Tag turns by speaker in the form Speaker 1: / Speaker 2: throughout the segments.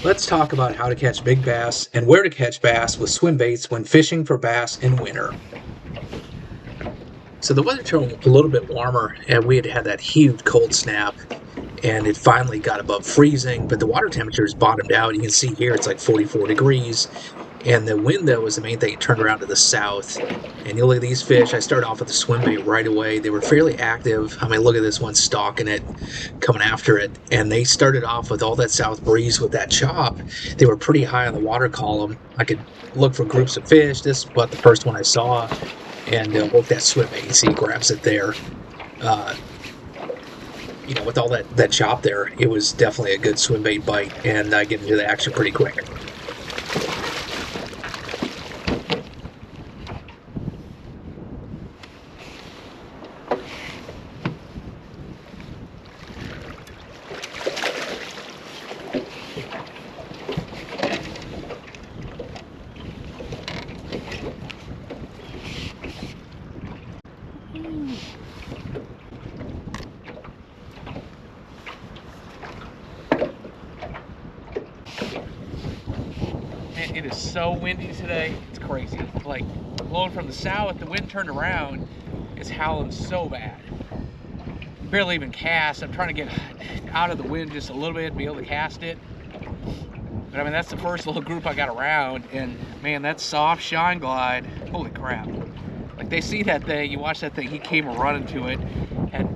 Speaker 1: Let's talk about how to catch big bass and where to catch bass with swim baits when fishing for bass in winter. So the weather turned a little bit warmer and we had had that huge cold snap and it finally got above freezing, but the water temperature has bottomed out. You can see here it's like 44 degrees. And the wind, though, was the main thing. It turned around to the south. And you look at these fish. I started off with the swim bait right away. They were fairly active. I mean, look at this one stalking it, coming after it. And they started off with all that south breeze with that chop. They were pretty high on the water column. I could look for groups of fish. This is what the first one I saw. And work that swim bait. You see, he grabs it there. Uh, with all that chop there, it was definitely a good swim bait bite, and I get into the action pretty quick.
Speaker 2: Man, it is so windy today. It's crazy. Like, blowing from the south, the wind turned around. It's howling so bad. Barely even cast. I'm trying to get out of the wind just a little bit and be able to cast it. But I mean, that's the first little group I got around, and man, that soft shine glide, holy crap. Like, they see that thing, you watch that thing, he came running to it, and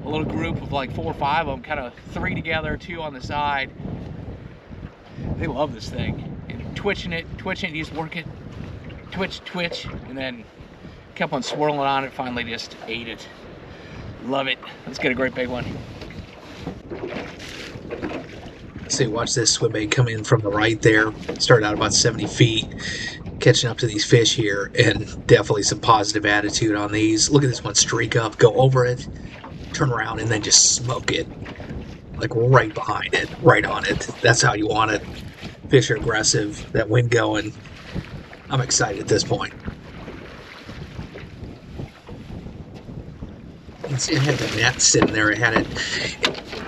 Speaker 2: a little group of like 4 or 5 of them, kind of 3 together, 2 on the side. They love this thing. And twitching it, you just work it, twitch, and then kept on swirling on it, finally just ate it. Love it. Let's get a great big one.
Speaker 1: So watch this swim bait come in from the right there. Started out about 70 feet, catching up to these fish here, and definitely some positive attitude on these. Look at this one streak up, go over it, turn around, and then just smoke it. Like right behind it, right on it. That's how you want it. Fish are aggressive, that wind going. I'm excited at this point. You can see I had the net sitting there. I had it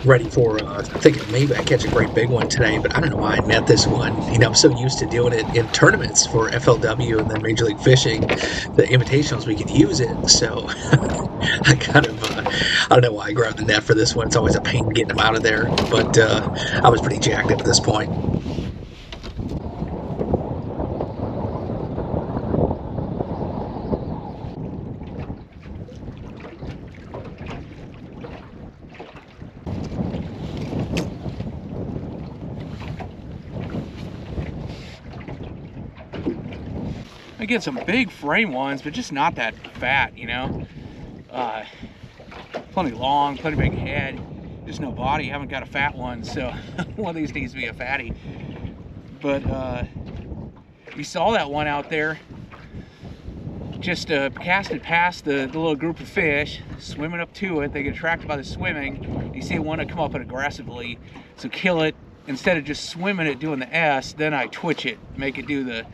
Speaker 1: ready for thinking maybe I catch a great big one today, but I don't know why I net this one. I'm so used to doing it in tournaments for FLW and then Major League Fishing, the invitationals, we could use it. So I kind of, I don't know why I grabbed the net for this one. It's always a pain getting them out of there, but I was pretty jacked up at this point.
Speaker 2: I get some big frame ones, but just not that fat, plenty long, plenty big head, just no body. Haven't got a fat one, so one of these needs to be a fatty. But you saw that one out there, just casted past the little group of fish, swimming up to it. They get attracted by the swimming. You see one to come up and aggressively, so kill it. Instead of just swimming it doing the S, then I twitch it, make it do the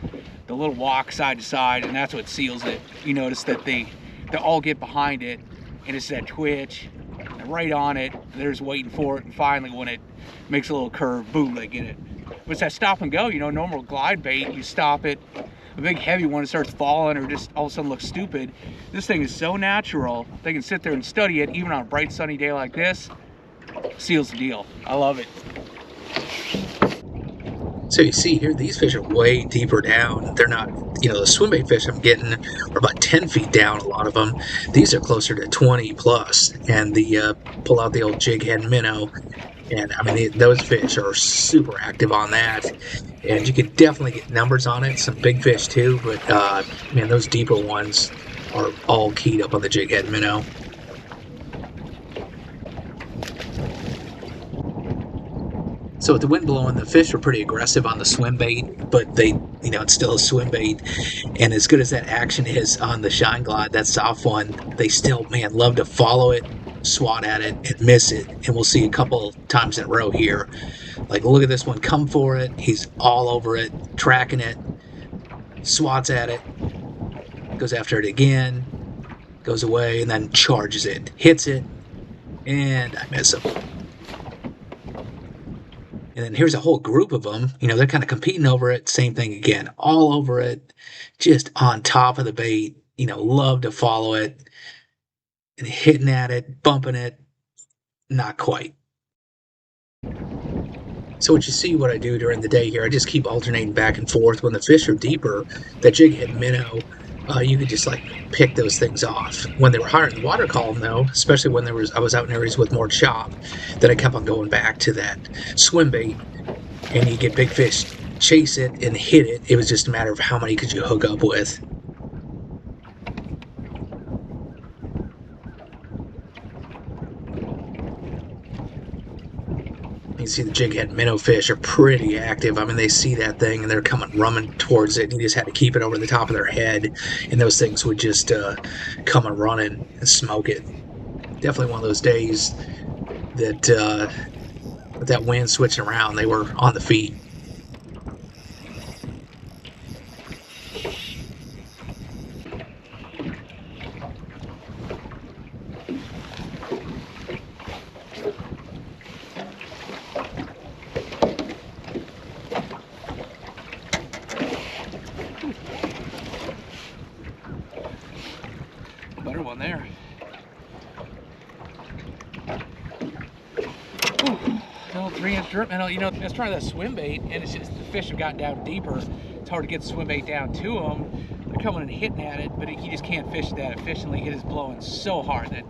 Speaker 2: little walk side to side, and that's what seals it. You notice that they all get behind it, and it's that twitch, and right on it, they're just waiting for it, and finally when it makes a little curve, boom, they get it. But it's that stop and go, normal glide bait, you stop it, a big heavy one starts falling or just all of a sudden looks stupid. This thing is so natural, they can sit there and study it, even on a bright sunny day like this, seals the deal. I love it.
Speaker 1: So you see here, these fish are way deeper down. They're not, the swim bait fish I'm getting are about 10 feet down, a lot of them. These are closer to 20 plus. And the pull out the old jig head minnow. And I mean, those fish are super active on that. And you can definitely get numbers on it, some big fish too. But man, those deeper ones are all keyed up on the jig head minnow. So with the wind blowing, the fish were pretty aggressive on the swim bait, but they, it's still a swim bait. And as good as that action is on the shine glide, that soft one, they still, man, love to follow it, swat at it, and miss it. And we'll see a couple times in a row here. Like, look at this one, come for it. He's all over it, tracking it, swats at it, goes after it again, goes away, and then charges it, hits it, and I miss him. And then here's a whole group of them. They're kind of competing over it. Same thing again, all over it, just on top of the bait. Love to follow it and hitting at it, bumping it. Not quite. So what I do during the day here, I just keep alternating back and forth. When the fish are deeper, that jig head minnow, you could just like pick those things off. When they were higher in the water column, though, especially when I was out in areas with more chop, then I kept on going back to that swim bait, and you get big fish, chase it and hit it. It was just a matter of how many could you hook up with. You see the jig head minnow fish are pretty active. I mean, they see that thing and they're coming running towards it, and you just had to keep it over the top of their head, and those things would just come and running and smoke it. Definitely one of those days that with that wind switching around, they were on the feet.
Speaker 2: Better one there. Little 3-inch drip minnow. Let's try that swim bait, and it's just the fish have gotten down deeper. It's hard to get the swim bait down to them. They're coming and hitting at it, but he just can't fish that efficiently. It is blowing so hard that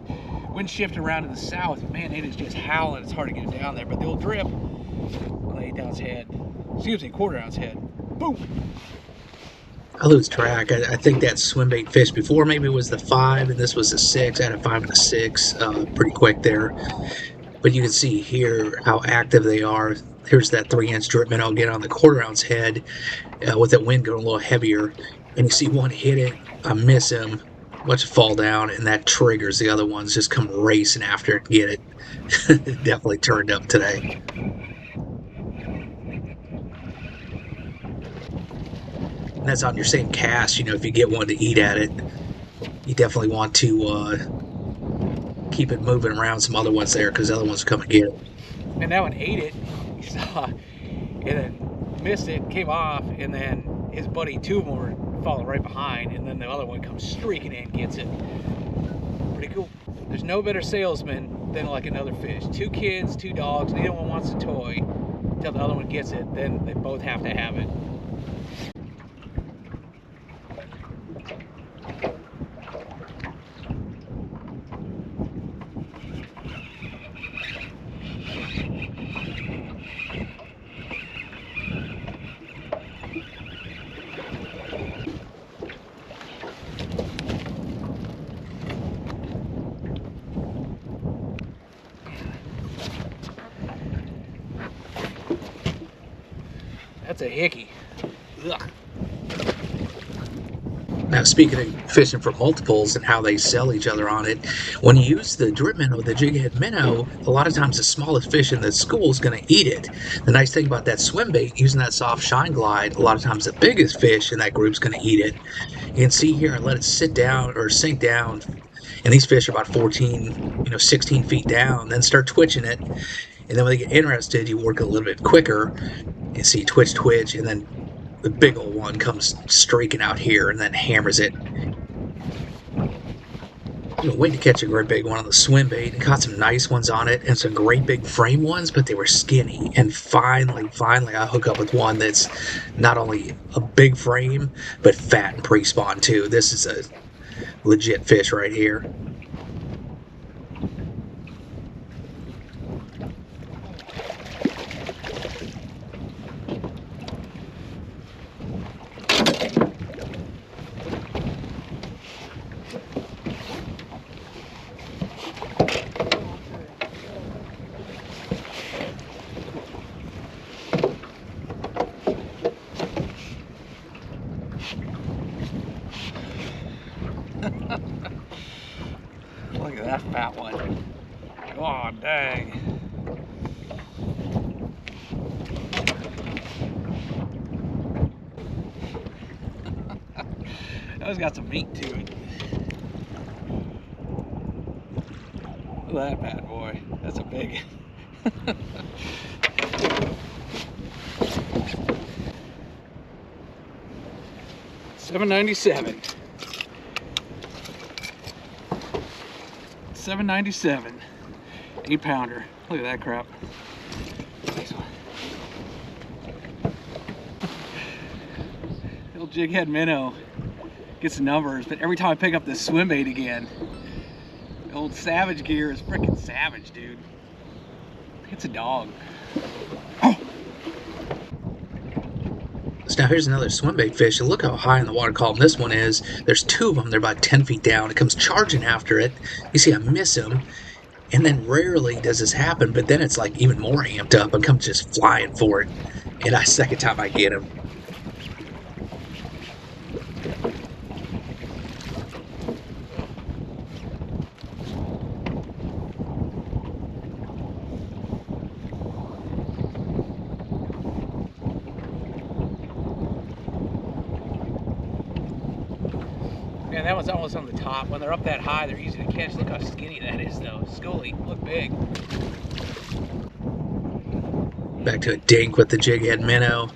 Speaker 2: wind shifted around to the south. Man, it is just howling. It's hard to get it down there, but the old drip on the 1/8 ounce head. Excuse me, 1/4 ounce head. Boom.
Speaker 1: I lose track. I think that swim bait fish before maybe it was the 5, and this was the 6. I had a 5 and a 6 pretty quick there. But you can see here how active they are. Here's that 3-inch drip minnow again on the 1/4 ounce head with that wind going a little heavier. And you see one hit it, I miss him, watch it fall down, and that triggers the other ones just come racing after it and get it. It definitely turned up today. And that's on your same cast. If you get one to eat at it, you definitely want to keep it moving around some other ones there, because the other ones come and get it.
Speaker 2: And that one ate it, you saw, and then missed it, came off, and then his buddy, 2 of them were following right behind, and then the other one comes streaking in and gets it. Pretty cool. There's no better salesman than like another fish. 2 kids, 2 dogs, neither one wants a toy until the other one gets it, then they both have to have it. That's a hickey. Ugh.
Speaker 1: Now, speaking of fishing for multiples and how they sell each other on it, when you use the drip minnow, the jig head minnow, a lot of times the smallest fish in the school is going to eat it. The nice thing about that swim bait, using that soft shine glide, a lot of times the biggest fish in that group is going to eat it. You can see here, I let it sit down or sink down, and these fish are about 14, 16 feet down, then start twitching it. And then when they get interested, you work a little bit quicker. You see twitch, twitch, and then the big old one comes streaking out here and then hammers it. Waiting to catch a great big one on the swim bait, and caught some nice ones on it and some great big frame ones, but they were skinny. And finally, I hook up with one that's not only a big frame, but fat and pre-spawn too. This is a legit fish right here.
Speaker 2: Look at that fat one. Oh, dang. That one's got some meat to it. Look at that bad boy. That's a big one. $7.97. $7.97. 8-pounder. Look at that crap. Nice one. The old jig head minnow gets the numbers, but every time I pick up this swim bait again, the old Savage gear is freaking savage, dude. It's a dog. Oh.
Speaker 1: So now here's another swimbait fish, and look how high in the water column this one is. There's two of them. They're about 10 feet down. It comes charging after it. You see I miss him, and then rarely does this happen, but then it's like even more amped up and comes just flying for it. And second time I get him.
Speaker 2: Man, that one's almost on the top. When they're up that high, they're easy to catch. Look how skinny that is, though. Scully, look big.
Speaker 1: Back to a dink with the jig head minnow,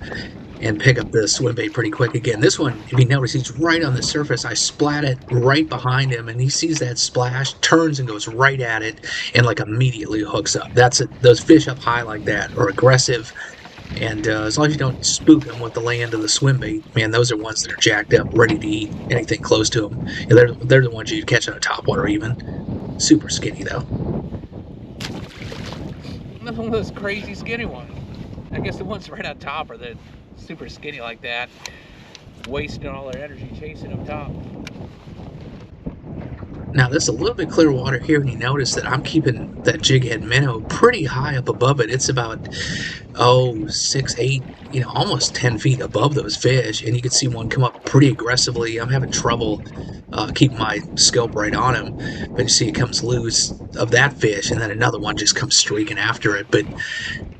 Speaker 1: and pick up the swim bait pretty quick again. This one, if you notice, he's right on the surface. I splat it right behind him, and he sees that splash, turns and goes right at it, and like immediately hooks up. That's it. Those fish up high like that are aggressive. And as long as you don't spook them with the land of the swim bait, man, those are ones that are jacked up, ready to eat anything close to them. And they're the ones you'd catch on a topwater even. Super skinny, though.
Speaker 2: Another one of those crazy skinny ones. I guess the ones right on top are the super skinny like that, wasting all their energy chasing up top.
Speaker 1: Now, this is a little bit clear water here, and you notice that I'm keeping that jig head minnow pretty high up above it. It's about, 6, 8, almost 10 feet above those fish, and you can see one come up pretty aggressively. I'm having trouble keeping my scope right on him, but you see it comes loose of that fish, and then another one just comes streaking after it. But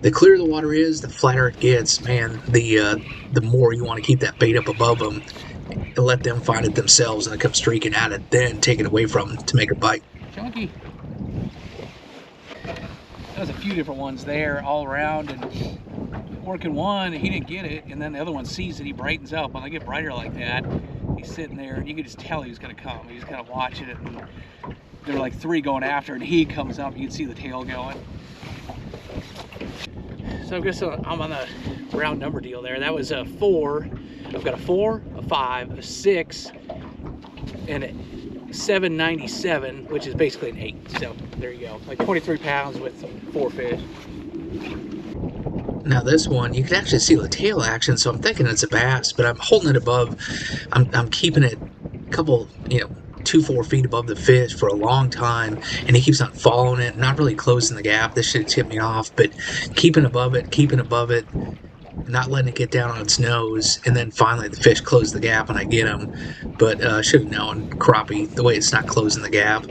Speaker 1: the clearer the water is, the flatter it gets, man. The more you want to keep that bait up above them and let them find it themselves and then come streaking at it, then take it away from them to make a bite.
Speaker 2: Chunky. There's a few different ones there all around, and working one, he didn't get it, and then the other one sees it, he brightens up. When they get brighter like that, he's sitting there, and you can just tell he was going to come. He's kind of watching it, and there were like 3 going after it, and he comes up, you can see the tail going. So I guess I'm on the round number deal there. That was a 4. I've got a 4, a 5, a 6, and a 7.97, which is basically an 8. So there you go, like 23 pounds with 4 fish.
Speaker 1: Now this one, you can actually see the tail action, so I'm thinking it's a bass, but I'm holding it above. I'm keeping it a couple, 2-4 feet above the fish for a long time, and he keeps on following it, not really closing the gap. This should tip me off, but keeping above it, not letting it get down on its nose, and then finally the fish closed the gap and I get him. But I should have known crappie, the way it's not closing the gap.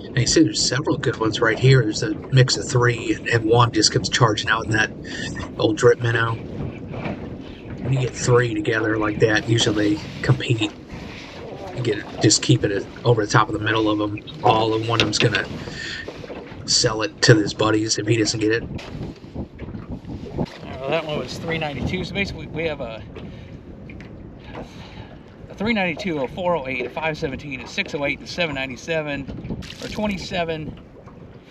Speaker 1: And you see there's several good ones right here. There's a mix of 3, and one just comes charging out in that old drip minnow. When you get 3 together like that, usually they compete. You just keep it over the top of the middle of them all, and one of them's gonna sell it to his buddies if he doesn't get it.
Speaker 2: Well, that one was 3.92. So basically, we have a 3.92, a 4.08, a 5.17, a 6.08, a 7.97, or 27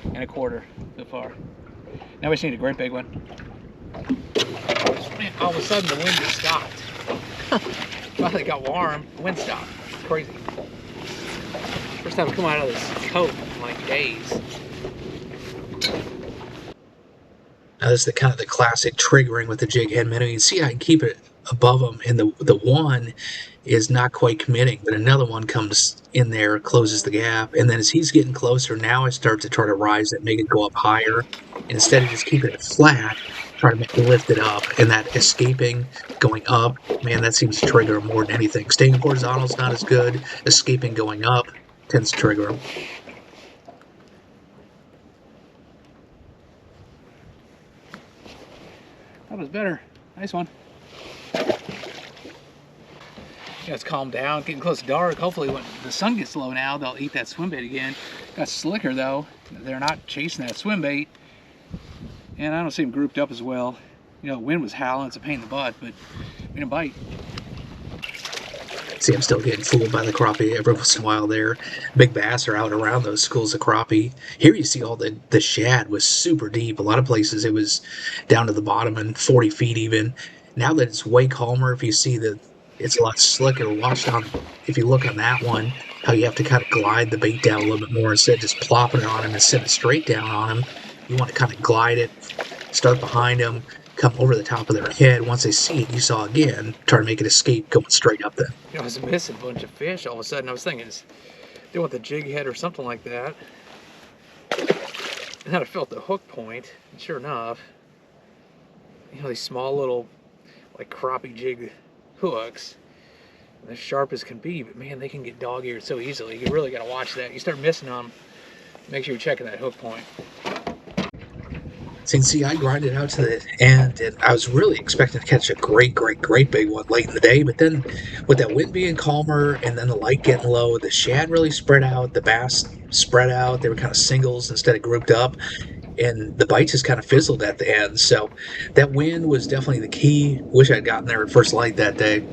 Speaker 2: and a quarter so far. Now we just need a great big one. Man, all of a sudden the wind just stopped. Finally got warm, the wind stopped. It's crazy. First time I've come out of this coat in like days.
Speaker 1: Now this is the classic triggering with the jig head minnow. You can see I can keep it above them, and the one is not quite committing, but another one comes in there, closes the gap, and then as he's getting closer, now I start to try to rise it, make it go up higher, and instead of just keeping it flat, try to lift it up, and that escaping, going up, man, that seems to trigger him more than anything. Staying horizontal is not as good. Escaping, going up, tends to trigger him.
Speaker 2: That was better. Nice one. Yeah, it's calmed down, getting close to dark. Hopefully when the sun gets low now, they'll eat that swim bait again. Got slicker though. They're not chasing that swim bait. And I don't see them grouped up as well. You know, the wind was howling. It's a pain in the butt, but made a bite.
Speaker 1: See, I'm still getting fooled by the crappie every once in a while there. Big bass are out around those schools of crappie. Here you see all the shad was super deep. A lot of places it was down to the bottom and 40 feet even. Now that it's way calmer, if you see that it's a lot slicker, watch down. If you look on that one, how you have to kind of glide the bait down a little bit more instead of just plopping it on him and sitting it straight down on him. You want to kind of glide it, start behind them, come over the top of their head. Once they see it, you saw again, try to make it escape going straight up them.
Speaker 2: You know, I was missing a bunch of fish all of a sudden. I was thinking, they want the jig head or something like that. And then I felt the hook point, and sure enough, you know, these small little, like crappie jig hooks, and they're sharp as can be, but man, they can get dog-eared so easily. You really got to watch that. You start missing them, make sure you're checking that hook point.
Speaker 1: So you can see I grinded out to the end, and I was really expecting to catch a great big one late in the day. But then, with that wind being calmer and then the light getting low, the shad really spread out, the bass spread out. They were kind of singles instead of grouped up, and the bites just kind of fizzled at the end. So that wind was definitely the key. Wish I'd gotten there at first light that day.